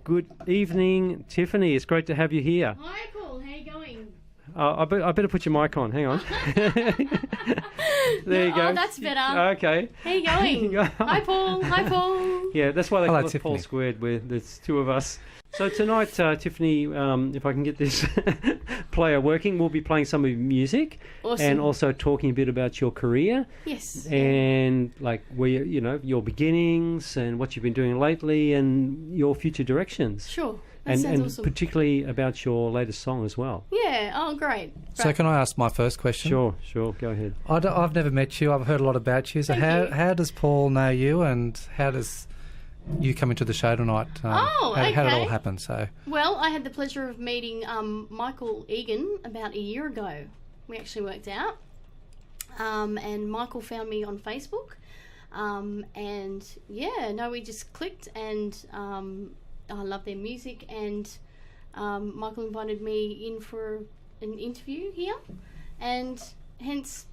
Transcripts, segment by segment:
good evening, Tiffany. It's great to have you here. Hi, Paul. How you going? I better put your mic on. Hang on. There you go. Oh, that's better. Okay. How you going? Hi, Paul. Hi, Paul. Yeah, that's why they Hello, call it Tiffany. Paul Squared, where there's two of us. So tonight, Tiffany, if I can get this player working, we'll be playing some of your music. Awesome. And also talking a bit about your career. Yes. And like where your beginnings and what you've been doing lately and your future directions. Sure. That sounds awesome. Particularly about your latest song as well. Yeah. Oh, great. So can I ask my first question? Sure. Go ahead. I've never met you. I've heard a lot about you. So how does Paul know you, and how does you come into the show tonight? How did it all happen? So Well, I had the pleasure of meeting Michael Egan about a year ago. We actually worked out. And Michael found me on Facebook. We just clicked, and I love their music, and Michael invited me in for an interview here, and hence,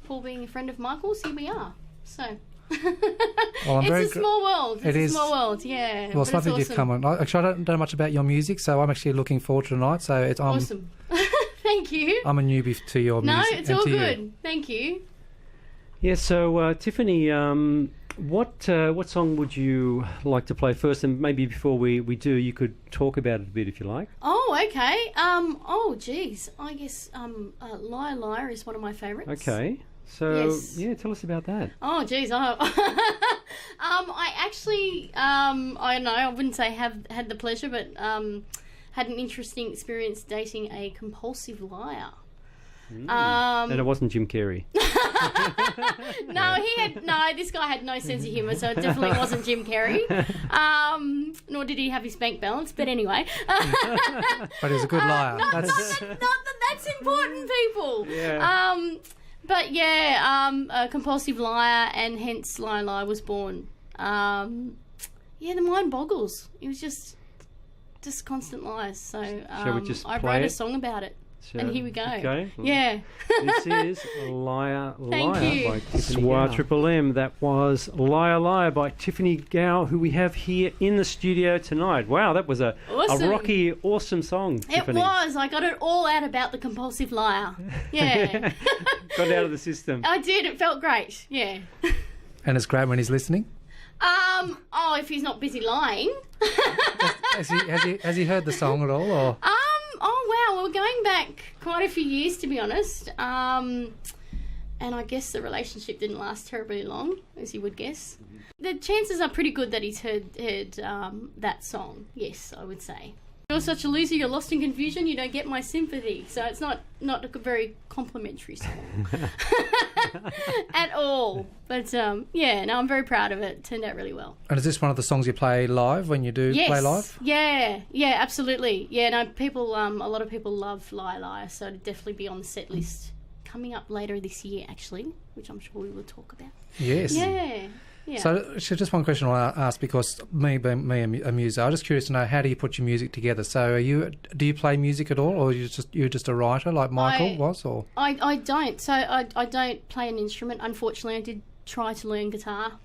Paul being a friend of Michael's, here we are. So it's a small world. It's a small world, yeah. Well, it's lovely you've come on. Actually, I don't know much about your music, so I'm actually looking forward to tonight. So it's awesome. Thank you. I'm a newbie to your music. No, it's all good. Thank you. Yeah. So Tiffany, what song would you like to play first? And maybe before we do, you could talk about it a bit if you like. Oh, okay. I guess Liar Liar is one of my favourites. Okay. So Yes. yeah, tell us about that. Oh, geez. I actually, I don't know, I wouldn't say have had the pleasure, but had an interesting experience dating a compulsive liar. And it wasn't Jim Carrey. This guy had no sense of humour, so it definitely wasn't Jim Carrey. Nor did he have his bank balance, but anyway. But he's a good liar. Not that that's important, people. Yeah. A compulsive liar, and hence Liar Liar was born. The mind boggles. It was just constant lies. So Shall we just I play wrote a it? song about it. And here we go. Okay. Yeah. This is Liar Thank Liar you. by Tiffany Gow. Triple M. That was Liar Liar by Tiffany Gow, who we have here in the studio tonight. Wow, that was a rocky, awesome song, Tiffany. It was. I got it all out about the compulsive liar. Yeah. Got it out of the system. I did. It felt great. Yeah. And it's great when he's listening. If he's not busy lying. Has he heard the song at all? Or? We're going back quite a few years, to be honest. And I guess the relationship didn't last terribly long, as you would guess. The chances are pretty good that he's heard that song. Yes, I would say. You're such a loser, you're lost in confusion, you don't get my sympathy. So it's not a very complimentary song at all. But I'm very proud of it. It turned out really well. And is this one of the songs you play live when you do play live? Yeah, absolutely. Yeah, no, people, a lot of people love Liar Liar, so it'd definitely be on the set list coming up later this year, actually, which I'm sure we will talk about. Yes. Yeah. Yeah. So just one question I want to ask, because being a muser, I'm just curious to know, how do you put your music together? So do you play music at all, or you're just a writer like Michael was? Or I don't. So I don't play an instrument. Unfortunately, I did try to learn guitar.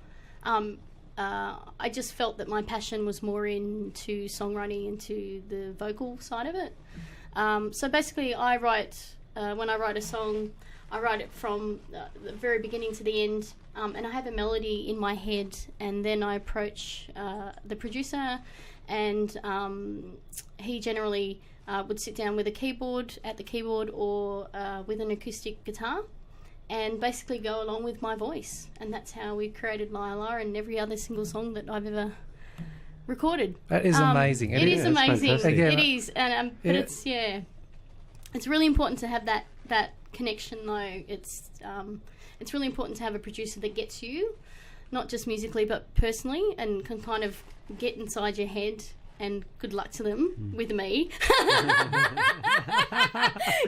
I just felt that my passion was more into songwriting, into the vocal side of it. So basically, I write when I write a song, I write it from the very beginning to the end, and I have a melody in my head, and then I approach the producer, and he generally would sit down with a keyboard or with an acoustic guitar, and basically go along with my voice, and that's how we created Liar Liar and every other single song that I've ever recorded. That is amazing. It is amazing. Again, it is, and but it's really important to have that connection, though. It's really important to have a producer that gets you, not just musically but personally, and can kind of get inside your head. And good luck to them with me, because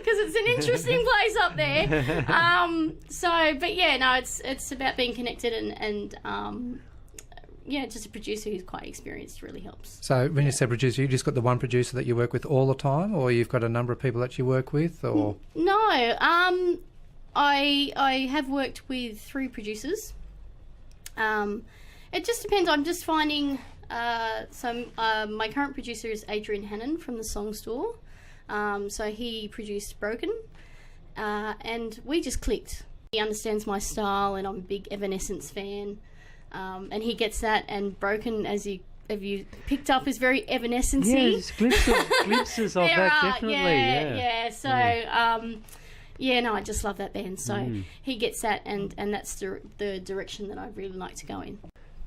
it's an interesting place up there. It's about being connected and just a producer who's quite experienced really helps. So when you say producer, you just got the one producer that you work with all the time, or you've got a number of people that you work with, or? No, I have worked with 3 producers. It just depends. I'm just finding My current producer is Adrian Hannon from the Song Store. So he produced Broken, and we just clicked. He understands my style, and I'm a big Evanescence fan, and he gets that. And Broken, as you picked up, is very Evanescence-y. Yeah, there's glimpses of that, definitely. Yeah. So, I just love that band. So he gets that, and that's the direction that I really like to go in.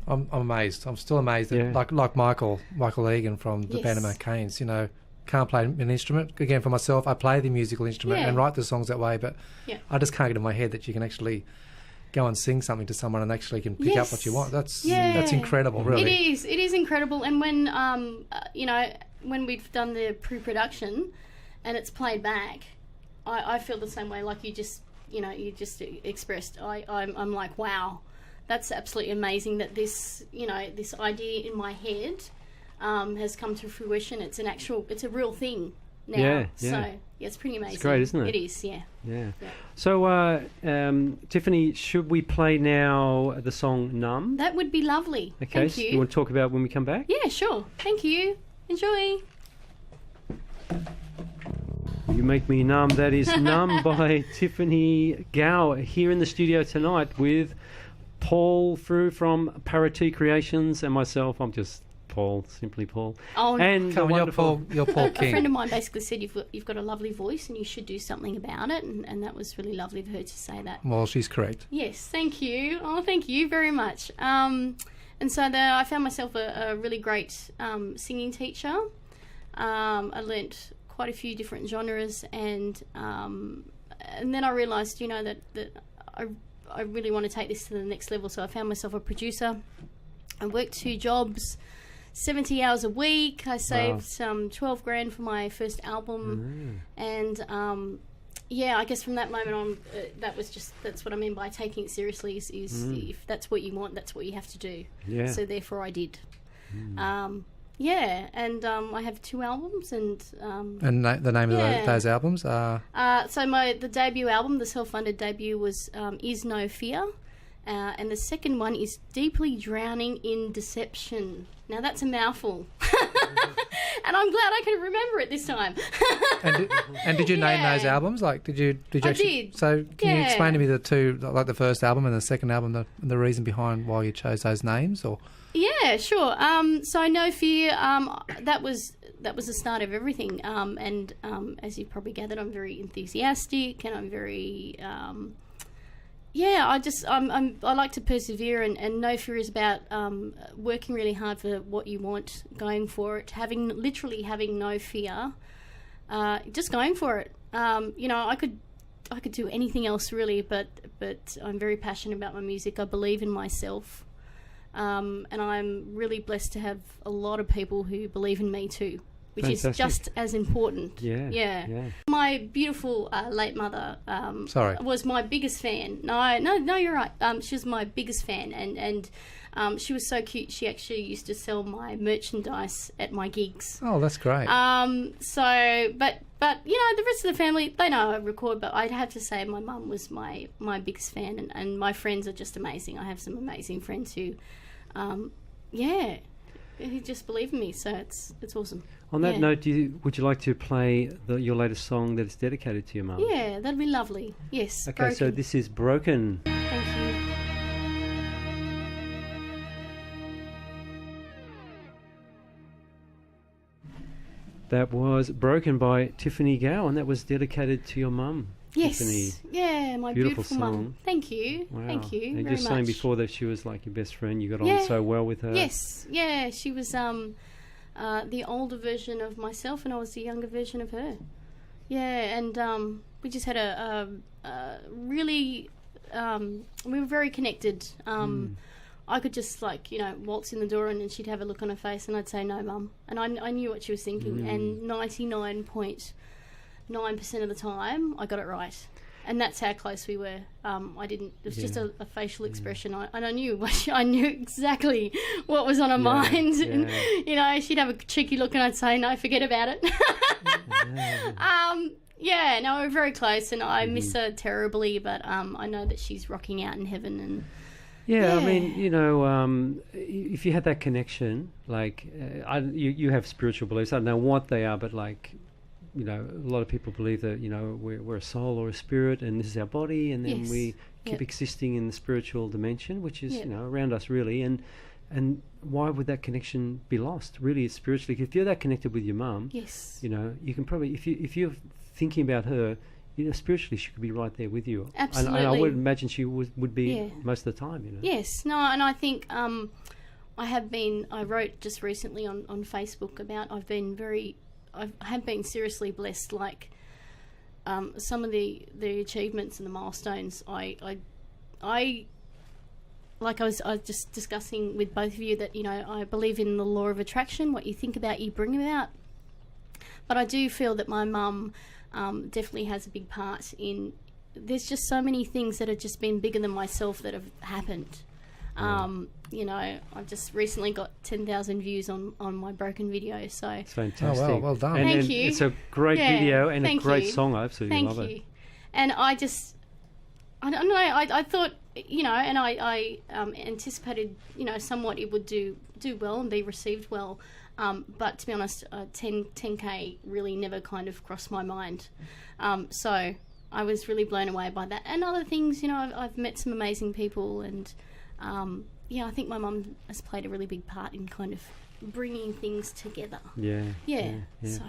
I'm amazed. I'm still amazed that, like Michael Egan from the Panama Canes, can't play an instrument. Again, for myself, I play the musical instrument and write the songs that way, but I just can't get in my head that you can actually go and sing something to someone and actually can pick up what you want. That's incredible, really. It is incredible. And when when we've done the pre-production and it's played back, I feel the same way. Like you just expressed. I'm like, wow, that's absolutely amazing that this this idea in my head has come to fruition. It's a real thing now. So it's pretty amazing. It's great, isn't it? It is, yeah. So, Tiffany, should we play now the song Numb? That would be lovely. Okay, Thank so you. you want to talk about when we come back? Yeah, sure. Thank you. Enjoy. You Make Me Numb. That is Numb by Tiffany Gow here in the studio tonight with Paul Frew from Parati Creations and myself. I'm just Paul, simply Paul. Oh, and come on, you're Paul King. A friend of mine basically said you've got a lovely voice and you should do something about it, and that was really lovely of her to say that. Well, she's correct. Yes, thank you. Oh, thank you very much. And so I found myself a really great singing teacher. I learnt quite a few different genres, and then I realised, that I really want to take this to the next level. So I found myself a producer. I worked 2 jobs, 70 hours a week. I saved some $12,000 for my first album, and I guess from that moment on, that's what I mean by taking it seriously. Is if that's what you want, that's what you have to do. Yeah. So therefore, I did. And I have 2 albums, and the name of those albums are. So the debut album, the self-funded debut, was Is No Fear. And the second one is Deeply Drowning in Deception. Now that's a mouthful. And I'm glad I could remember it this time. and did you name those albums? Like, did you I actually? Did. So can you explain to me the 2, like the first album and the second album, the reason behind why you chose those names, or? Yeah, sure. So No Fear, that was the start of everything. And as you've probably gathered, I'm very enthusiastic, and I'm very I like to persevere, and No Fear is about working really hard for what you want, going for it, having no fear, just going for it. I could do anything else really, but I'm very passionate about my music. I believe in myself, and I'm really blessed to have a lot of people who believe in me too, which Fantastic. Is just as important. Yeah. My beautiful late mother was my biggest fan. No, you're right. She was my biggest fan, and she was so cute. She actually used to sell my merchandise at my gigs. Oh, that's great. But the rest of the family, they know I record, but I'd have to say my mum was my biggest fan, and my friends are just amazing. I have some amazing friends who just believe in me, so it's awesome. On that note, would you like to play your latest song that is dedicated to your mum? Yeah, that'd be lovely. Yes. Okay, Broken. so this is Broken. Thank you. That was Broken by Tiffany Gow, and that was dedicated to your mum. Yes. Tiffany. Yeah, my beautiful mum. Thank you. Wow. Thank you. And very just much. saying before that she was like your best friend. You got on so well with her. Yes. Yeah, she was the older version of myself, and I was the younger version of her. Yeah, and we just had a really we were very connected. I could just waltz in the door and she'd have a look on her face and I'd say, no, Mum. And I knew what she was thinking. And 99.9% of the time, I got it right. And that's how close we were. It was just a facial expression. I knew I knew exactly what was on her mind. Yeah. And, she'd have a cheeky look and I'd say, no, forget about it. No, we're very close and I miss her terribly. But I know that she's rocking out in heaven, and Yeah, I mean, you know, if you had that connection, like, you have spiritual beliefs. I don't know what they are, but like, you know, a lot of people believe that, you know, we're a soul or a spirit, and this is our body, and then we keep existing in the spiritual dimension, which is, you know, around us really. And why would that connection be lost? Really, it's spiritually. If you're that connected with your mum, you know, you can probably, if you're thinking about her, you know, spiritually, she could be right there with you. Absolutely. And I would imagine she would be most of the time, you know. Yes. No, and I think I wrote just recently on Facebook about I have been seriously blessed. Like some of the achievements and the milestones, I was just discussing with both of you that, you know, I believe in the law of attraction. What you think about, you bring about. But I do feel that my mum definitely has a big part in. There's just so many things that have just been bigger than myself that have happened. You know, I've just recently got 10,000 views on my broken video, so it's fantastic. Oh, well done. And, Thank you. It's a great video and a great you. song. I absolutely love it. And I don't know. I thought, you know, and I anticipated, you know, somewhat it would do well and be received well. But to be honest, 10K really never kind of crossed my mind. So I was really blown away by that. And other things, you know, I've met some amazing people, and I think my mum has played a really big part in kind of bringing things together. Yeah. So.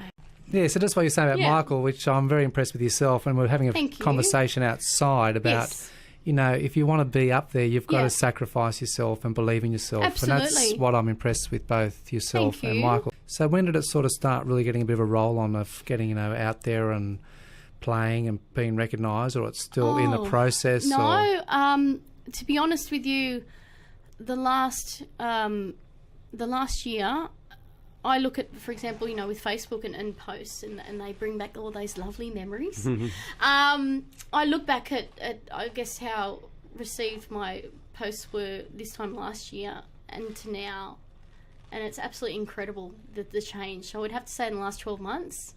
Yeah, so that's what you're saying about Michael, which I'm very impressed with yourself, and we're having a conversation outside about, you know, if you want to be up there, you've got to sacrifice yourself and believe in yourself. Absolutely. And that's what I'm impressed with both yourself and Michael. So when did it sort of start really getting a bit of a roll on of getting, you know, out there and playing and being recognised, or it's still in the process? No, to be honest with you, the last year, I look at, for example, you know, with Facebook and posts, and they bring back all those lovely memories. I look back at I guess how received my posts were this time last year and to now, and it's absolutely incredible the change. I would have to say in the last 12 months,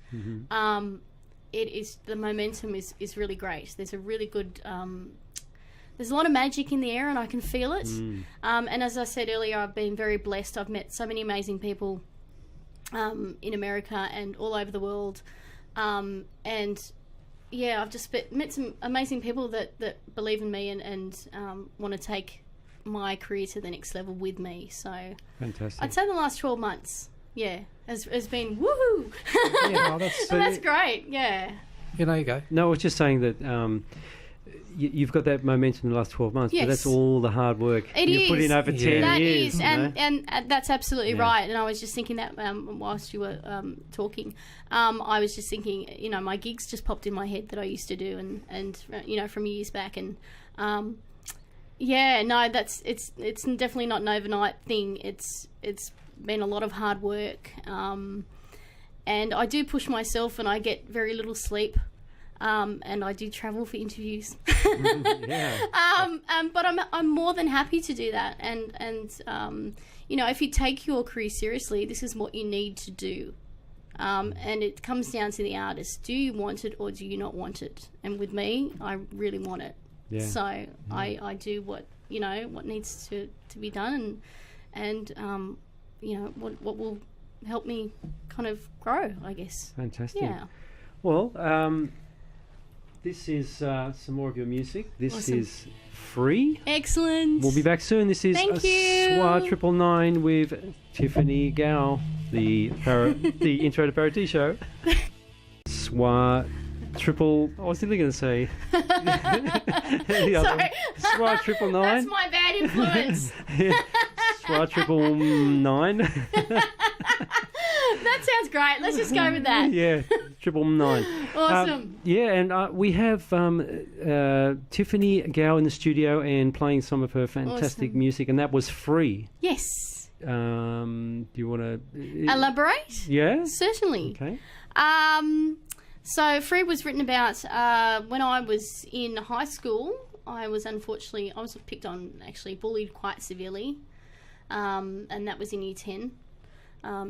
it is, the momentum is really great. There's a really good there's a lot of magic in the air, and I can feel it. And as I said earlier, I've been very blessed. I've met so many amazing people in America and all over the world, and I've just met some amazing people that believe in me and want to take my career to the next level with me. So fantastic. I'd say the last 12 months has been woohoo. That's great. You know, you go. No, I was just saying that you've got that momentum in the last 12 months, but that's all the hard work you put in over 10 years. That is, and that's absolutely right. And I was just thinking that whilst you were talking, I was just thinking, you know, my gigs just popped in my head that I used to do, and you know, from years back, and it's definitely not an overnight thing. It's been a lot of hard work, and I do push myself, and I get very little sleep. And I do travel for interviews. But I'm more than happy to do that. And you know, if you take your career seriously, this is what you need to do. And it comes down to the artist. Do you want it or do you not want it? And with me, I really want it. So I do what needs to be done, and you know, what will help me kind of grow, I guess. Fantastic. Yeah. Well, this is some more of your music. This is Free. Excellent. We'll be back soon. This is SWR 999 with Tiffany Gow, the intro to Parody Show. SWR I was really going to say the other one. SWR 999. That's my bad influence. SWR 999. That sounds great. Let's just go with that. 999. Awesome. And we have Tiffany Gow in the studio and playing some of her fantastic music, and that was Free. Yes. Do you want to elaborate? Yeah. Certainly. Okay. So Frew was written about when I was in high school. I was picked on, actually bullied quite severely, and that was in year 10.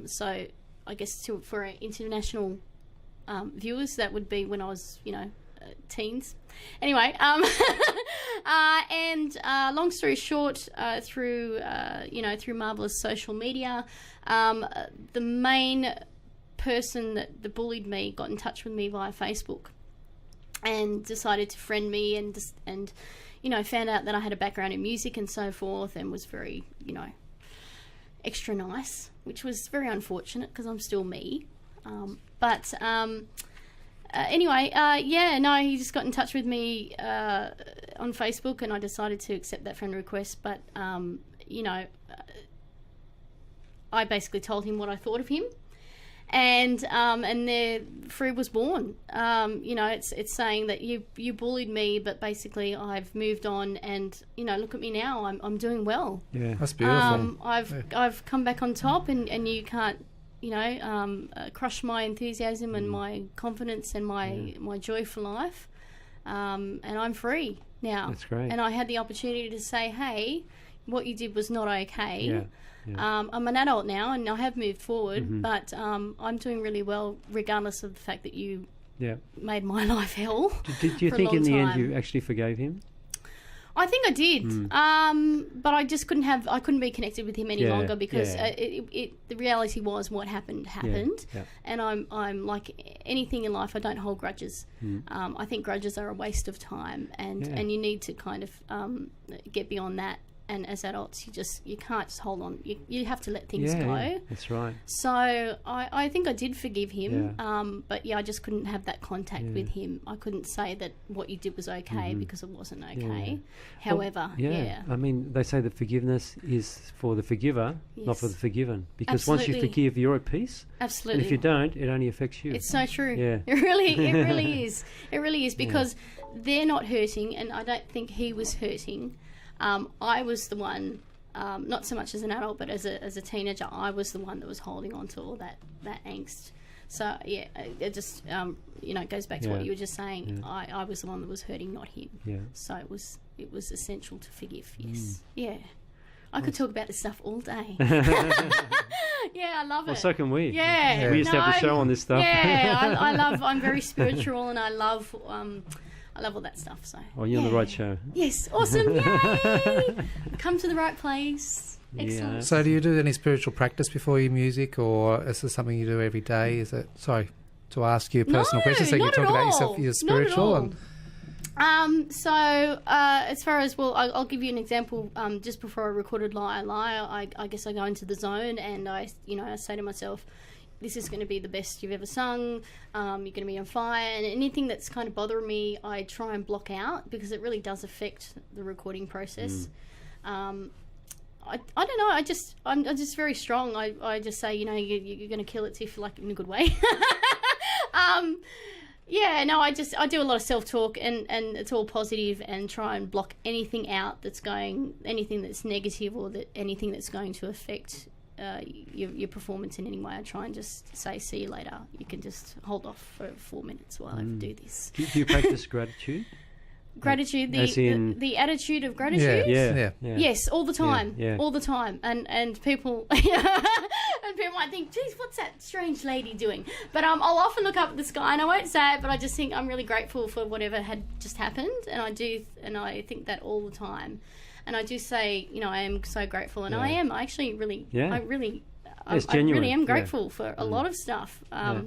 So I guess for international viewers, that would be when I was, you know, teens. Anyway, and long story short, through marvellous social media, the main person that bullied me got in touch with me via Facebook and decided to friend me and found out that I had a background in music and so forth, and was very, extra nice, which was very unfortunate because I'm still me. He just got in touch with me on Facebook, and I decided to accept that friend request. But, I basically told him what I thought of him. And there Frew was born. It's saying that you bullied me, but basically I've moved on, and look at me now. I'm doing well. Yeah, that's beautiful. I've come back on top, and you can't crush my enthusiasm and my confidence and my joy for life. And I'm free now. That's great. And I had the opportunity to say, hey, what you did was not okay. Yeah. Yeah. I'm an adult now, and I have moved forward, but I'm doing really well, regardless of the fact that you made my life hell. Did you think in the end you actually forgave him? I think I did, but I just couldn't be connected with him any longer because the reality was what happened, and I'm like anything in life, I don't hold grudges. I think grudges are a waste of time, and you need to kind of get beyond that. And as adults, you can't just hold on. You have to let things go. Yeah, that's right. So I think I did forgive him, but I just couldn't have that contact with him. I couldn't say that what you did was okay because it wasn't okay. However, I mean, they say that forgiveness is for the forgiver, not for the forgiven. Because once you forgive, you're at peace. Absolutely. And if you don't, it only affects you. It's so true. Yeah. It really is. It really is, because they're not hurting, and I don't think he was hurting. I was the one, not so much as an adult, but as a teenager, I was the one that was holding on to all that angst. So it just it goes back to what you were just saying. Yeah. I was the one that was hurting, not him. Yeah. So it was essential to forgive. Yes. Yeah. I could talk about this stuff all day. Yeah, I love it. Well, so can we. Yeah. We used to have a show on this stuff. Yeah, I'm very spiritual, and I love all that stuff. So. Oh, you're on the right show. Yes, awesome! Yay! Come to the right place. Excellent. Yeah. So, do you do any spiritual practice before your music, or is this something you do every day? Is it? Sorry to ask you a personal question. So you talk about yourself, you're spiritual, and. As far as, I'll give you an example. Just before I recorded Liar Liar, I guess I go into the zone, and I say to myself, this is going to be the best you've ever sung. You're going to be on fire, and anything that's kind of bothering me, I try and block out, because it really does affect the recording process. I don't know. I'm just very strong. I just say, you're going to kill it, Tiff, like in a good way. I do a lot of self-talk, and it's all positive, and try and block anything out anything that's negative, or anything that's going to affect your performance in any way. I try and just say, see you later. You can just hold off for 4 minutes while I do this. Do you practice gratitude? Gratitude, the attitude of gratitude. Yeah. Yes, all the time, all the time, and people, and people might think, "Geez, what's that strange lady doing?" But I'll often look up at the sky, and I won't say it, but I just think I'm really grateful for whatever had just happened, and I think that all the time, and I do say, I am so grateful, and I am. I actually really, I really am grateful for a lot of stuff. I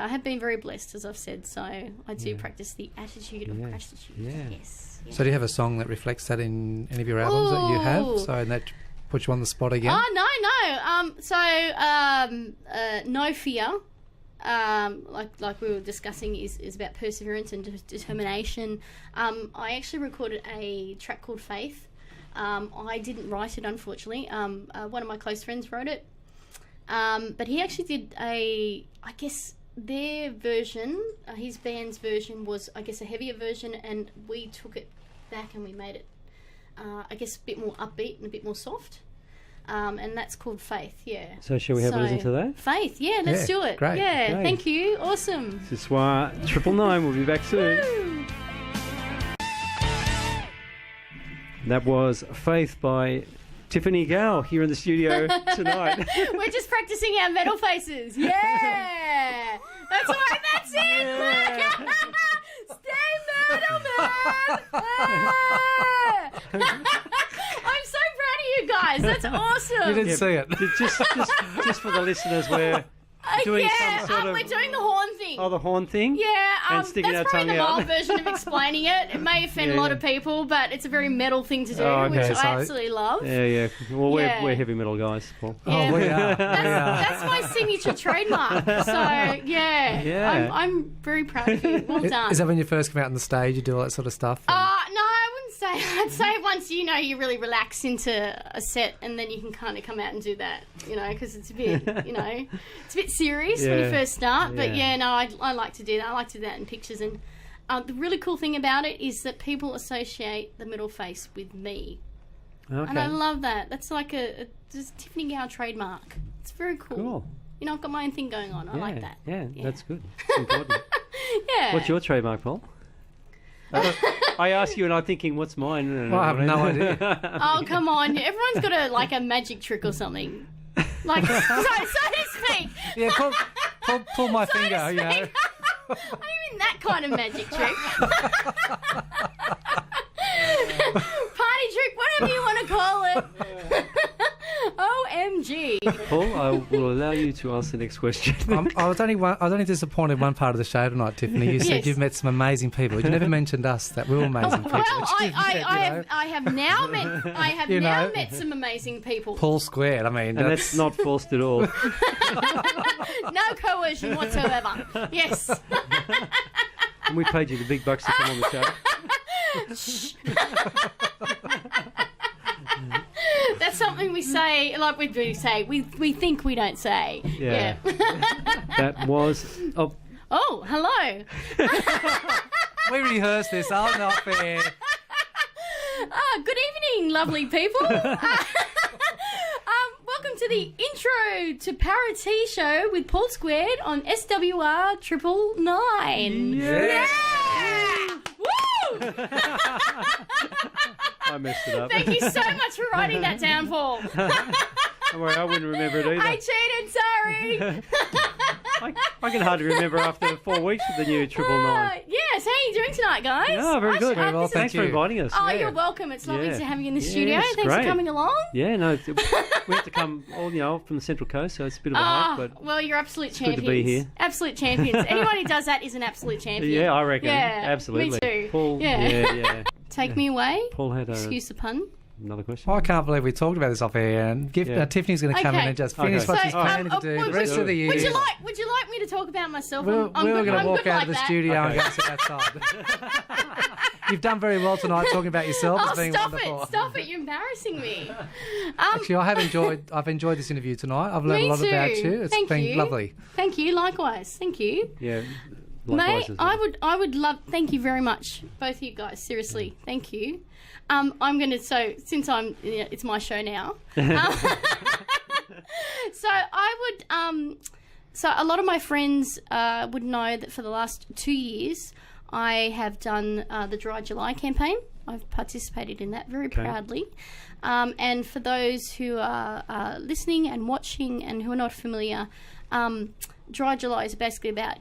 have been very blessed, as I've said, so I do practice the attitude of gratitude. Yeah. Yes. Yeah. So do you have a song that reflects that in any of your albums that you have? So that puts you on the spot again? Oh, no. No Fear, like we were discussing, is about perseverance and determination. I actually recorded a track called Faith. I didn't write it, unfortunately. One of my close friends wrote it. But he actually did their version, his band's version was, a heavier version, and we took it back and we made it, a bit more upbeat and a bit more soft. And that's called Faith, So shall we have a listen to that? Faith, let's do it. Great. Yeah, great. Thank you. Awesome. This is SWR 999. We'll be back soon. Woo! That was Faith by Tiffany Gow here in the studio tonight. We're just practicing our metal faces. Yeah. That's right. That's it. I'm so proud of you guys. That's awesome. You didn't see it. Just for the listeners, we're doing some sort of... we're doing the horn thing. Oh, the horn thing? Yeah, and sticking that's our probably tongue the out. mild version of explaining it. It may offend a lot of people, but it's a very metal thing to do, which I absolutely love. Yeah. Well, we're heavy metal guys, Paul. Yeah. Oh, we are. That's my signature trademark. So, yeah. I'm very proud of you. Well done. Is that when you first come out on the stage, you do all that sort of stuff? No, I wouldn't say. I'd say once you really relax into a set, and then you can kind of come out and do that, because it's a bit, it's a bit serious when you first start. But I like to do that. I like to do that in pictures. And the really cool thing about it is that people associate the middle face with me. Okay. And I love that. That's like a just Tiffany Gow trademark. It's very cool. Cool. I've got my own thing going on. I like that. Yeah, that's good. It's important. Yeah. What's your trademark, Paul? I ask you and I'm thinking, what's mine? Well, I have no idea. Oh, come on. Everyone's got a magic trick or something. Like, so to speak. Yeah, pull my finger, I mean that kind of magic trick. Party trick, whatever you want to call it. OMG. Paul, I will allow you to ask the next question. I was only disappointed one part of the show tonight, Tiffany. You said you've met some amazing people. You never mentioned us, that we were amazing people. Well, I have now met some amazing people. Paul squared, I mean. And that's not forced at all. No coercion whatsoever. Yes. And we paid you the big bucks to come on the show. That's something we say, like we do say. We think we don't say. Yeah. That was... Oh, hello. We rehearsed this. I'm not fair. Good evening, lovely people. Welcome to the intro to Parity Show with Paul Squared on SWR 999. Yeah! Woo! I messed it up. Thank you so much for writing that down, Paul. Don't worry, I wouldn't remember it either. I cheated, sorry. I can hardly remember after 4 weeks with the new 999. Yes, how are you doing tonight, guys? Yeah, very good. Very well, thank you. Thanks for inviting us. Oh, you're welcome. It's lovely to have you in the studio. It's Thanks great. for coming along. Yeah, no, we have to come all, from the Central Coast, so it's a bit of a hike, but well, you're absolute it's champions. good to be here. Absolute champions. Anyone who does that is an absolute champion. Yeah, I reckon. Yeah, absolutely. me too. Paul, yeah. Take me away. Paul had Excuse the pun. another question. I can't believe we talked about this off air, and Tiffany's going to come in and just finish what she's planning to do the rest of the year. Would you like me to talk about myself? We're going to walk out of the studio and go sit outside. You've done very well tonight talking about yourself. Oh, it's been wonderful. Stop it! You're embarrassing me. Actually, I've enjoyed this interview tonight. I've learned a lot about you. It's been lovely. Thank you. Likewise. Thank you. Yeah. Mate, I would love. Thank you very much, both of you guys. Seriously, thank you. I'm going to since it's my show now. So I would so a lot of my friends would know that for the last 2 years I have done the Dry July campaign. I've participated in that very proudly. And for those who are listening and watching and who are not familiar, Dry July is basically about,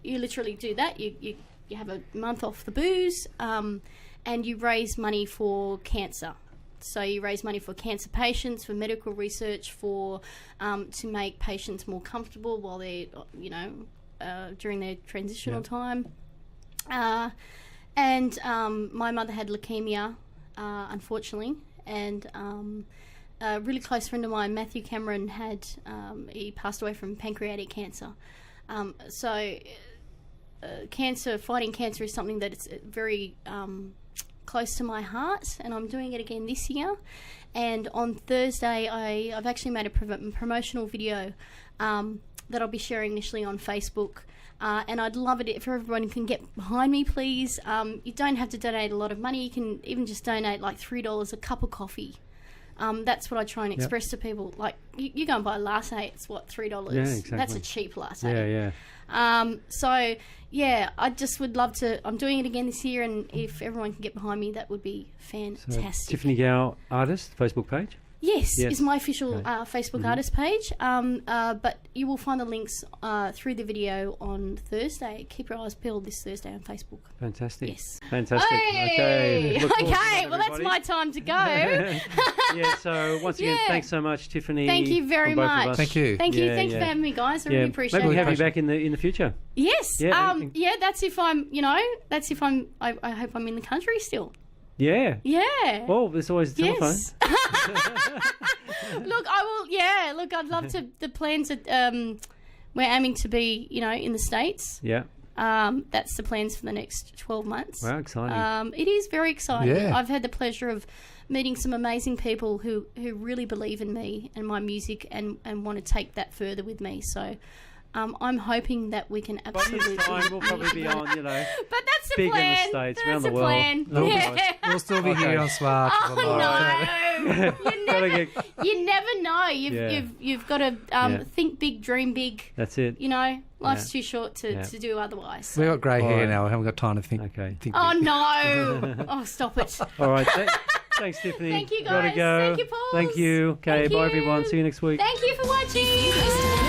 you literally do that. You have a month off the booze, and you raise money for cancer. So you raise money for cancer patients, for medical research, for to make patients more comfortable while they're, during their transitional time. And my mother had leukemia, unfortunately, and a really close friend of mine, Matthew Cameron, he passed away from pancreatic cancer. Fighting cancer is something that it's very close to my heart, and I'm doing it again this year. And on Thursday, I've actually made a promotional video that I'll be sharing initially on Facebook. And I'd love it if everyone can get behind me, please. You don't have to donate a lot of money. You can even just donate like $3 a cup of coffee. That's what I try and express to people. Like, you go and buy a latte, it's what, $3? Yeah, exactly. That's a cheap latte. Yeah. So, yeah, I just would love to. I'm doing it again this year, and if everyone can get behind me, that would be fantastic. So, Tiffany Gow Artist, Facebook page? Yes, is my official Facebook artist page. But you will find the links through the video on Thursday. Keep your eyes peeled this Thursday on Facebook. Fantastic. Yes. Fantastic. Hey! Okay. Okay, well, that's my time to go. Yeah, so once again, thanks so much, Tiffany. Thank you very much. Thank you. Thank you. Thanks for having me, guys. I really appreciate it. Maybe we'll have you back in the future. Yes. That's if I'm, I hope I'm in the country still. Yeah. Yeah. Well, there's always the telephone. Yes. Look, I will. Yeah. Look, I'd love to. The plans are. We're aiming to be, in the States. Yeah. That's the plans for the next 12 months. Wow, exciting. It is very exciting. Yeah. I've had the pleasure of meeting some amazing people who really believe in me and my music and want to take that further with me. So. I'm hoping that we can absolutely. By this time, we'll probably be on, But that's the big plan. in the States, That's around the world. plan. We'll still be here on SWR. Oh no! You never know. You've got to think big, dream big. That's it. Life's too short to do otherwise. We've got grey hair now. We haven't got time to think. Okay. Oh no! Oh, stop it. All right. Thanks, Tiffany. Thank you, guys. Gotta go. Thank you, Paul. Thank you. Okay, Thank bye you. everyone. See you next week. Thank you for watching.